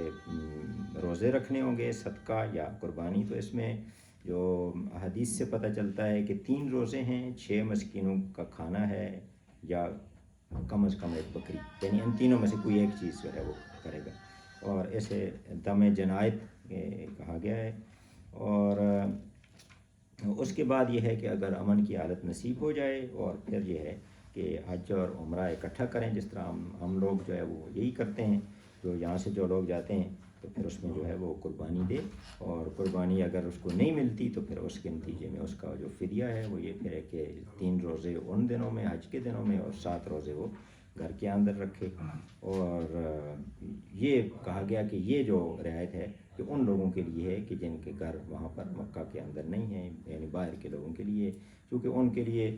روزے رکھنے ہوں گے، صدقہ یا قربانی۔ تو اس میں جو حدیث سے پتہ چلتا ہے کہ 3 روزے ہیں، 6 مسکینوں کا کھانا ہے، یا کم از کم 1 بکری، یعنی ان تینوں میں سے کوئی ایک چیز جو ہے وہ کرے گا، اور اسے دم جنایت کہا گیا ہے۔ اور اس کے بعد یہ ہے کہ اگر امن کی حالت نصیب ہو جائے اور پھر یہ ہے کہ حج اور عمرہ اکٹھا کریں، جس طرح ہم لوگ جو ہے وہ یہی کرتے ہیں، جو یہاں سے جو لوگ جاتے ہیں تو پھر اس میں جو ہے وہ قربانی دے، اور قربانی اگر اس کو نہیں ملتی تو پھر اس کے نتیجے میں اس کا جو فدیہ ہے وہ یہ پھر ہے کہ 3 روزے ان دنوں میں، حج کے دنوں میں، اور 7 روزے وہ گھر کے اندر رکھے۔ اور یہ کہا گیا کہ یہ جو رعایت ہے کہ ان لوگوں کے لیے ہے کہ جن کے گھر وہاں پر مکہ کے اندر نہیں ہیں، یعنی باہر کے لوگوں کے لیے، کیونکہ ان کے لیے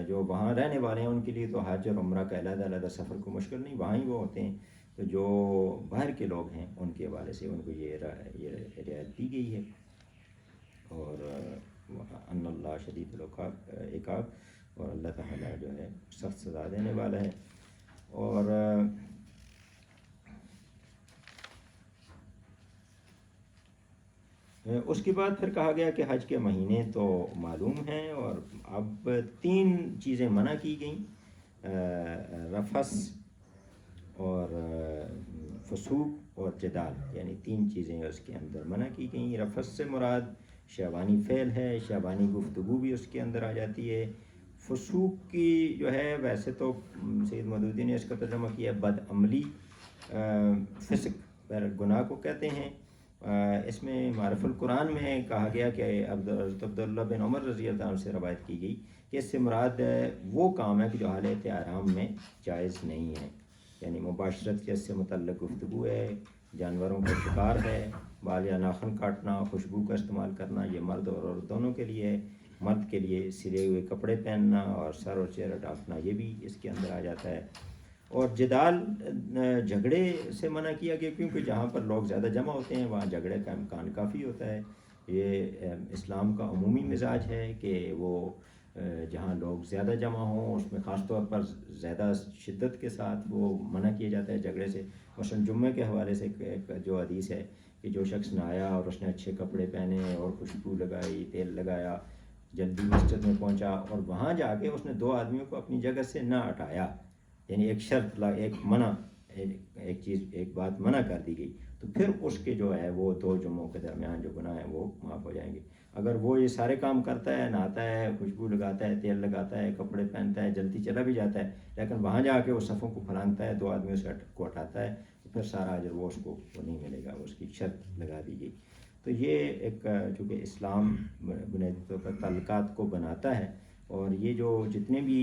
جو وہاں رہنے والے ہیں ان کے لیے تو حج اور عمرہ کا علیحدہ علیحدہ سفر کو مشکل نہیں، وہاں ہی وہ ہوتے ہیں۔ تو جو باہر کے لوگ ہیں ان کے حوالے سے ان کو یہ رعایت دی گئی ہے۔ اور ان اللہ شدید العقاب، اور اللہ تعالیٰ جو ہے سخت سزا دینے والا ہے۔ اور اس کے بعد پھر کہا گیا کہ حج کے مہینے تو معلوم ہیں، اور اب 3 چیزیں منع کی گئیں، رفث اور فسوق اور جدال، یعنی 3 چیزیں اس کے اندر منع کی گئیں۔ رفث سے مراد شیطانی فعل ہے، شیطانی گفتگو بھی اس کے اندر آ جاتی ہے۔ فسوق کی جو ہے ویسے تو سید مودودی نے اس کا ترجمہ کیا بد عملی، فسق گناہ کو کہتے ہیں۔ اس میں معرف القرآن میں کہا گیا کہ حضرت عبداللہ بن عمر رضی اللہ عنہ سے روایت کی گئی کہ اس سے مراد وہ کام ہے کہ جو حالت احرام میں جائز نہیں ہے، یعنی مباشرت کے اس سے متعلق گفتگو ہے، جانوروں کا شکار ہے، بال یا ناخن کاٹنا، خوشبو کا استعمال کرنا، یہ مرد اور عورت دونوں کے لیے ہے۔ مرد کے لیے سلے ہوئے کپڑے پہننا اور سر اور چہرہ ڈھانپنا یہ بھی اس کے اندر آ جاتا ہے۔ اور جدال جھگڑے سے منع کیا گیا، کیونکہ جہاں پر لوگ زیادہ جمع ہوتے ہیں وہاں جھگڑے کا امکان کافی ہوتا ہے۔ یہ اسلام کا عمومی مزاج ہے کہ وہ جہاں لوگ زیادہ جمع ہوں اس میں خاص طور پر زیادہ شدت کے ساتھ وہ منع کیا جاتا ہے جھگڑے سے۔ مثلاً جمعے کے حوالے سے ایک جو حدیث ہے کہ جو شخص نہ آیا اور اس نے اچھے کپڑے پہنے اور خوشبو لگائی، تیل لگایا، جلدی مسجد میں پہنچا اور وہاں جا کے اس نے 2 آدمیوں کو اپنی جگہ سے نہ ہٹایا، یعنی ایک شرط ایک منع، ایک بات منع کر دی گئی، تو پھر اس کے جو ہے وہ 2 جمعوں کے درمیان جو گناہ ہیں وہ معاف ہو جائیں گے۔ اگر وہ یہ سارے کام کرتا ہے، نہاتا ہے، خوشبو لگاتا ہے، تیل لگاتا ہے، کپڑے پہنتا ہے، جلدی چلا بھی جاتا ہے، لیکن وہاں جا کے وہ صفوں کو پھلانگتا ہے، 2 آدمیوں سے کو ہٹاتا ہے، تو پھر سارا اجر وہ اس کو وہ نہیں ملے گا، اس کی شرط لگا دی گئی۔ تو یہ ایک چونکہ اسلام بنیادی طور پر تعلقات کو بناتا ہے، اور یہ جو جتنے بھی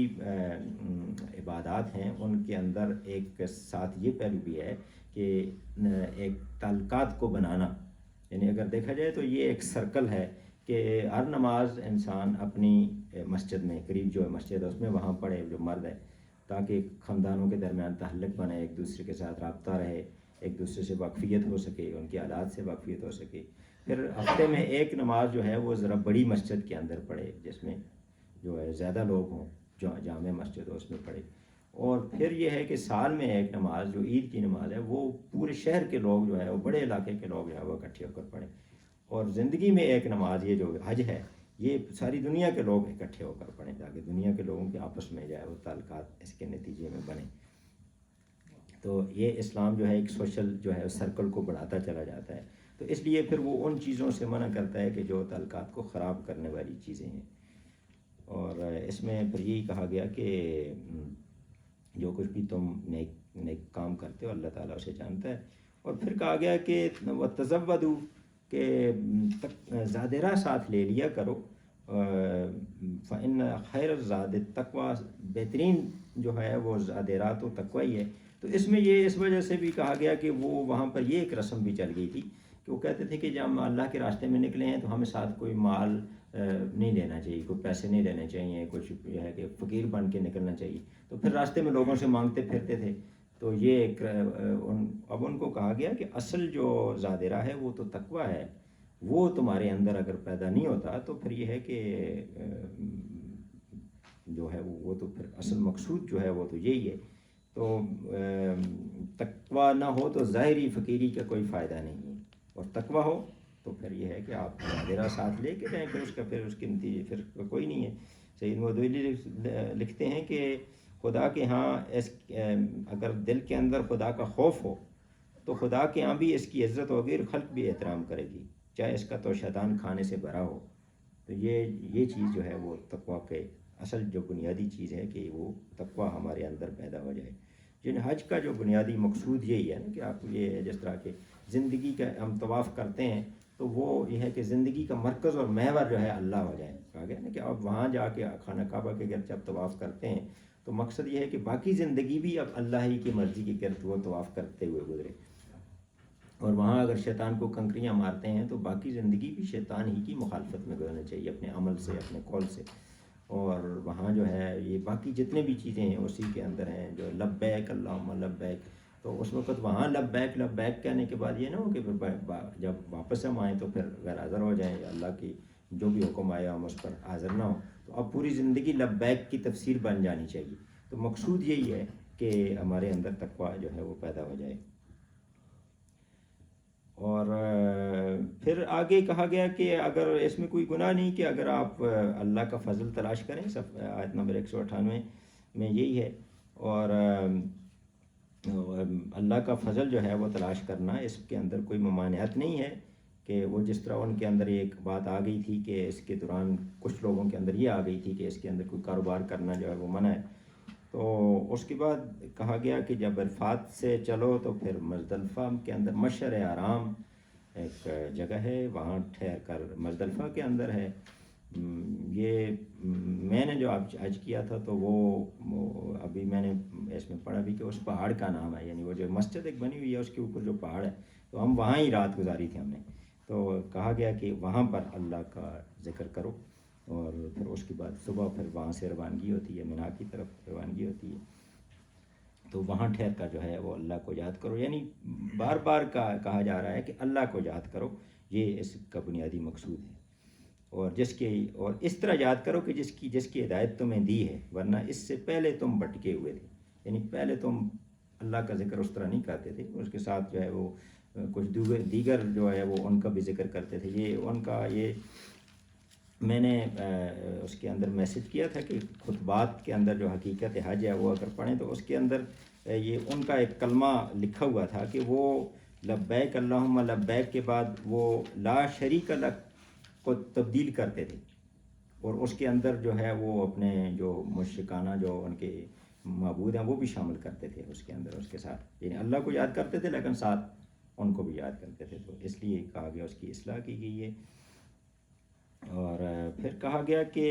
عبادات ہیں ان کے اندر ایک ساتھ یہ پہلو بھی ہے کہ ایک تعلقات کو بنانا، یعنی اگر دیکھا جائے تو یہ ایک سرکل ہے کہ ہر نماز انسان اپنی مسجد میں قریب جو ہے مسجد ہے اس میں وہاں پڑھے جو مرد ہے، تاکہ خاندانوں کے درمیان تعلق بنے، ایک دوسرے کے ساتھ رابطہ رہے، ایک دوسرے سے واقفیت ہو سکے، ان کے حالات سے واقفیت ہو سکے۔ پھر ہفتے میں ایک نماز جو ہے وہ ذرا بڑی مسجد کے اندر پڑھے، جس میں جو ہے زیادہ لوگ ہوں، جو جامع مسجد ہو اس میں پڑھے۔ اور پھر یہ ہے کہ سال میں ایک نماز جو عید کی نماز ہے وہ پورے شہر کے لوگ جو ہے وہ بڑے علاقے کے لوگ جو ہے وہ اکٹھے ہو کر پڑھیں۔ اور زندگی میں ایک نماز یہ جو حج ہے یہ ساری دنیا کے لوگ اکٹھے ہو کر پڑھیں، تاکہ دنیا کے لوگوں کے آپس میں جو ہے وہ تعلقات اس کے نتیجے میں بنیں۔ تو یہ اسلام جو ہے ایک سوشل جو ہے سرکل کو بڑھاتا چلا جاتا ہے، تو اس لیے پھر وہ ان چیزوں سے منع کرتا ہے کہ جو تعلقات کو خراب کرنے والی چیزیں ہیں۔ اور اس میں پھر یہی کہا گیا کہ جو کچھ بھی تم نیک کام کرتے ہو اللہ تعالیٰ اسے جانتا ہے۔ اور پھر کہا گیا کہ وَتَزَوَّدُوا، کہ زادرہ ساتھ لے لیا کرو، فَإِنَّ خَيْرَ الزَّادِ التَّقْوَىٰ، بہترین جو ہے وہ زادرہ تو تقوی ہی ہے۔ تو اس میں یہ اس وجہ سے بھی کہا گیا کہ وہ وہاں پر یہ ایک رسم بھی چل گئی تھی کہ وہ کہتے تھے کہ جب ہم اللہ کے راستے میں نکلے ہیں تو ہمیں ساتھ کوئی مال نہیں لینا چاہیے، کوئی پیسے نہیں لینے چاہیے، کچھ یہ ہے کہ فقیر بن کے نکلنا چاہیے، تو پھر راستے میں لوگوں سے مانگتے پھرتے تھے۔ تو یہ ایک اب ان کو کہا گیا کہ اصل جو زادرہ ہے وہ تو تقویٰ ہے، وہ تمہارے اندر اگر پیدا نہیں ہوتا تو پھر یہ ہے کہ جو ہے وہ تو پھر اصل مقصود جو ہے وہ تو یہی ہے. تو تقویٰ نہ ہو تو ظاہری فقیری کا کوئی فائدہ نہیں ہے, اور تقویٰ ہو تو پھر یہ ہے کہ آپ نادرہ ساتھ لے کے جائیں, پھر اس کے نتیجے پھر کوئی نہیں ہے. سید مودودی لکھتے ہیں کہ خدا کے ہاں اگر دل کے اندر خدا کا خوف ہو تو خدا کے ہاں بھی اس کی عزت ہوگی اور خلق بھی احترام کرے گی, چاہے اس کا تو شیطان کھانے سے بھرا ہو. تو یہ چیز جو ہے وہ تقویٰ کے اصل جو بنیادی چیز ہے کہ وہ تقویٰ ہمارے اندر پیدا ہو جائے. حج کا جو بنیادی مقصود یہی ہے نا کہ آپ یہ جس طرح کے زندگی کا ہم طواف کرتے ہیں تو وہ یہ ہے کہ زندگی کا مرکز اور محور جو ہے اللہ ہو جائے. کہا گیا نا کہ آپ وہاں جا کے خانہ کعبہ کے گرد جب طواف کرتے ہیں تو مقصد یہ ہے کہ باقی زندگی بھی اب اللہ ہی کی مرضی کے گرد وہ طواف کرتے ہوئے گزرے. اور وہاں اگر شیطان کو کنکریاں مارتے ہیں تو باقی زندگی بھی شیطان ہی کی مخالفت میں گزرنا چاہیے, اپنے عمل سے, اپنے قول سے. اور وہاں جو ہے یہ باقی جتنے بھی چیزیں ہیں اسی کے اندر ہیں, جو لبیک اللہم لبیک. تو اس وقت وہاں لبیک لبیک کہنے کے بعد یہ نہ ہو کہ پھر جب واپس ہم آئیں تو پھر غیر حاضر ہو جائیں, یا اللہ کی جو بھی حکم آیا ہم اس پر حاضر نہ ہوں. تو اب پوری زندگی لبیک کی تفسیر بن جانی چاہیے. تو مقصود یہی ہے کہ ہمارے اندر تقویٰ جو ہے وہ پیدا ہو جائے. اور پھر آگے کہا گیا کہ اگر اس میں کوئی گناہ نہیں کہ اگر آپ اللہ کا فضل تلاش کریں, آیت نمبر 198 میں یہی ہے. اور اللہ کا فضل جو ہے وہ تلاش کرنا, اس کے اندر کوئی ممانعت نہیں ہے. کہ وہ جس طرح ان کے اندر ایک بات آ گئی تھی کہ اس کے دوران کچھ لوگوں کے اندر یہ آ گئی تھی کہ اس کے اندر کوئی کاروبار کرنا جو ہے وہ منع ہے. تو اس کے بعد کہا گیا کہ جب عرفات سے چلو تو پھر مزدلفہ کے اندر مشعر آرام ایک جگہ ہے, وہاں ٹھہر کر مزدلفہ کے اندر ہے. یہ میں نے جو حج کیا تھا تو وہ ابھی میں نے اس میں پڑھا بھی کہ اس پہاڑ کا نام ہے, یعنی وہ جو مسجد ایک بنی ہوئی ہے اس کے اوپر جو پہاڑ ہے, تو ہم وہاں ہی رات گزاری تھی ہم نے. تو کہا گیا کہ وہاں پر اللہ کا ذکر کرو, اور پھر اس کے بعد صبح پھر وہاں سے روانگی ہوتی ہے, مینا کی طرف روانگی ہوتی ہے. تو وہاں ٹھہر کر جو ہے وہ اللہ کو یاد کرو, یعنی بار بار کہا جا رہا ہے کہ اللہ کو یاد کرو, یہ اس کا بنیادی مقصود ہے. اور اس طرح یاد کرو کہ جس کی ہدایت تمہیں دی ہے, ورنہ اس سے پہلے تم بھٹکے ہوئے تھے. یعنی پہلے تم اللہ کا ذکر اس طرح نہیں کرتے تھے, اس کے ساتھ جو ہے وہ کچھ دیگر جو ہے وہ ان کا بھی ذکر کرتے تھے. یہ ان کا یہ میں نے اس کے اندر میسج کیا تھا کہ خطبات کے اندر جو حقیقت حج ہے وہ اگر پڑھیں تو اس کے اندر یہ ان کا ایک کلمہ لکھا ہوا تھا کہ وہ لبیک اللہم لبیک کے بعد وہ لا شریک لک کو تبدیل کرتے تھے, اور اس کے اندر جو ہے وہ اپنے جو مشرکانہ جو ان کے معبود ہیں وہ بھی شامل کرتے تھے اس کے اندر, اس کے ساتھ. یعنی اللہ کو یاد کرتے تھے لیکن ساتھ ان کو بھی یاد کرتے تھے. تو اس لیے کہا گیا اس کی اصلاح کی گئی ہے. اور پھر کہا گیا کہ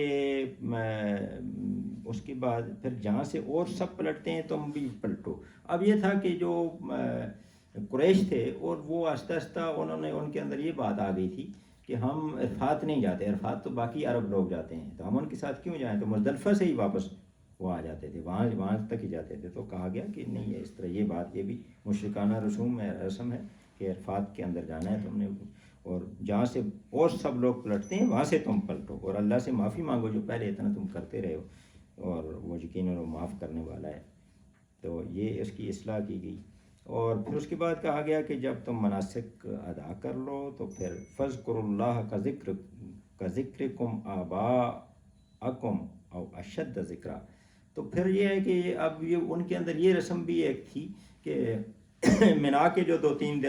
اس کے بعد پھر جہاں سے اور سب پلٹتے ہیں تم بھی پلٹو. اب یہ تھا کہ جو قریش تھے اور وہ آہستہ آہستہ ان کے اندر یہ بات آ گئی تھی کہ ہم عرفات نہیں جاتے, عرفات تو باقی عرب لوگ جاتے ہیں, تو ہم ان کے ساتھ کیوں جائیں. تو مزدلفہ سے ہی واپس وہ آ جاتے تھے, وہاں تک ہی جاتے تھے. تو کہا گیا کہ نہیں, اس طرح یہ بات یہ بھی مشرکانہ رسم ہے کہ عرفات کے اندر جانا ہے تم نے, اور جہاں سے اور سب لوگ پلٹتے ہیں وہاں سے تم پلٹو, اور اللہ سے معافی مانگو جو پہلے اتنا تم کرتے رہے ہو, اور وہ یقیناً وہ معاف کرنے والا ہے. تو یہ اس کی اصلاح کی گئی. اور پھر اس کے بعد کہا گیا کہ جب تم مناسک ادا کر لو تو پھر فذکروا اللہ کا ذکرکم آباءکم او اشد ذکرا. تو پھر یہ ہے کہ اب یہ ان کے اندر یہ رسم بھی ایک تھی کہ مینا کے جو 2-3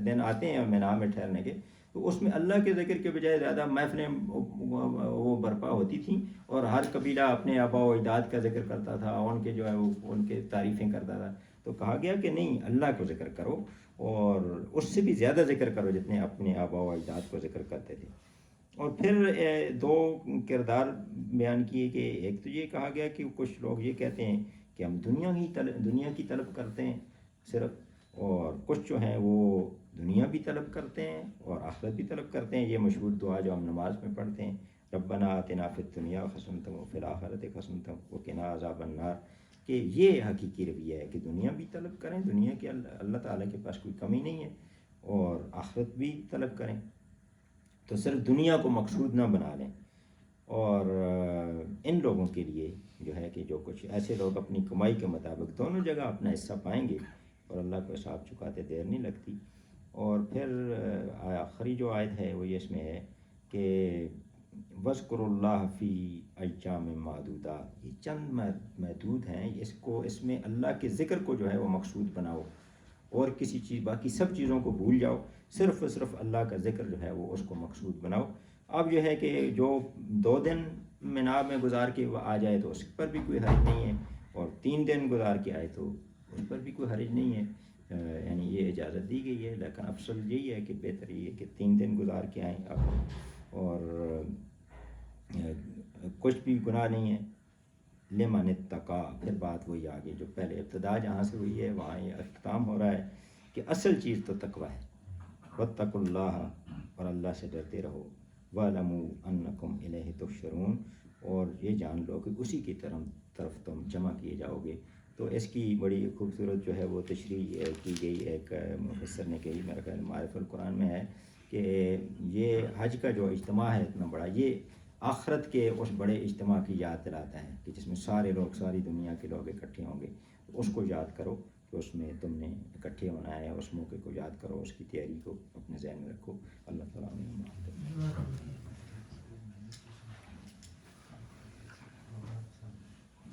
دن آتے ہیں مینا میں ٹھہرنے کے, تو اس میں اللہ کے ذکر کے بجائے زیادہ محفلیں وہ برپا ہوتی تھیں, اور ہر قبیلہ اپنے آباء و اجداد کا ذکر کرتا تھا, ان کے جو ہے وہ ان کے تعریفیں کرتا تھا. تو کہا گیا کہ نہیں, اللہ کو ذکر کرو, اور اس سے بھی زیادہ ذکر کرو جتنے اپنے آباء و اجداد کو ذکر کرتے تھے. اور پھر 2 کردار بیان کیے کہ ایک تو یہ کہا گیا کہ کچھ لوگ یہ کہتے ہیں کہ ہم دنیا کی طلب کرتے ہیں صرف, اور کچھ جو ہیں وہ دنیا بھی طلب کرتے ہیں اور آخرت بھی طلب کرتے ہیں. یہ مشہور دعا جو ہم نماز میں پڑھتے ہیں, ربنا آتنا فی الدنیا حسنۃ وفی الآخرۃ حسنۃ وقنا عذاب النار, کہ یہ حقیقی رویہ ہے کہ دنیا بھی طلب کریں, دنیا کے اللہ تعالیٰ کے پاس کوئی کمی نہیں ہے, اور آخرت بھی طلب کریں. تو صرف دنیا کو مقصود نہ بنا لیں. اور ان لوگوں کے لیے جو ہے کہ جو کچھ ایسے لوگ اپنی کمائی کے مطابق دونوں جگہ اپنا حصہ پائیں گے اور اللہ کو حساب چکاتے دیر نہیں لگتی. اور پھر آخری جو آیت ہے وہ یہ اس میں ہے کہ وَاذْكُرُوا اللَّهَ فِي أَيَّامٍ مَّعْدُودَاتٍ، یہ چند محدود ہیں، اس میں اللہ کے ذکر کو جو ہے وہ مقصود بناؤ، اور کسی چیز باقی سب چیزوں کو بھول جاؤ، صرف اور صرف اللہ کا ذکر جو ہے وہ اس کو مقصود بناؤ. اب یہ ہے کہ جو 2 دن مینا میں گزار کے وہ آ جائے تو اس پر بھی کوئی حرج نہیں ہے، اور 3 دن گزار کے آئے تو اس پر بھی کوئی حرج نہیں ہے. یعنی یہ اجازت دی گئی ہے، لیکن افضل یہی ہے کہ بہتر یہ ہے کہ 3 دن گزار کے آئیں آپ، اور کچھ بھی گناہ نہیں ہے. لمن اتقا، پھر بات وہی آگے جو پہلے ابتدا جہاں سے ہوئی ہے وہاں یہ اختتام ہو رہا ہے کہ اصل چیز تو تقوی ہے. واتقوا اللہ، اور اللہ سے ڈرتے رہو. وَاعْلَمُوا أَنَّكُمْ إِلَيْهِ تُحْشَرُونَ، اور یہ جان لو کہ اسی کی طرف تم جمع کیے جاؤ گے. تو اس کی بڑی خوبصورت جو ہے وہ تشریح کی گئی، ایک مفسر نے کہی، میرا خیال معارف القرآن میں ہے کہ یہ حج کا جو اجتماع ہے اتنا بڑا، یہ آخرت کے اس بڑے اجتماع کی یاد دلاتا ہے کہ جس میں سارے لوگ، ساری دنیا کے لوگ اکٹھے ہوں گے. اس کو یاد کرو کہ اس میں تم نے اکٹھے ہونا ہے، اس موقع کو یاد کرو، اس کی تیاری کو اپنے ذہن میں رکھو. اللہ تعالیٰ نے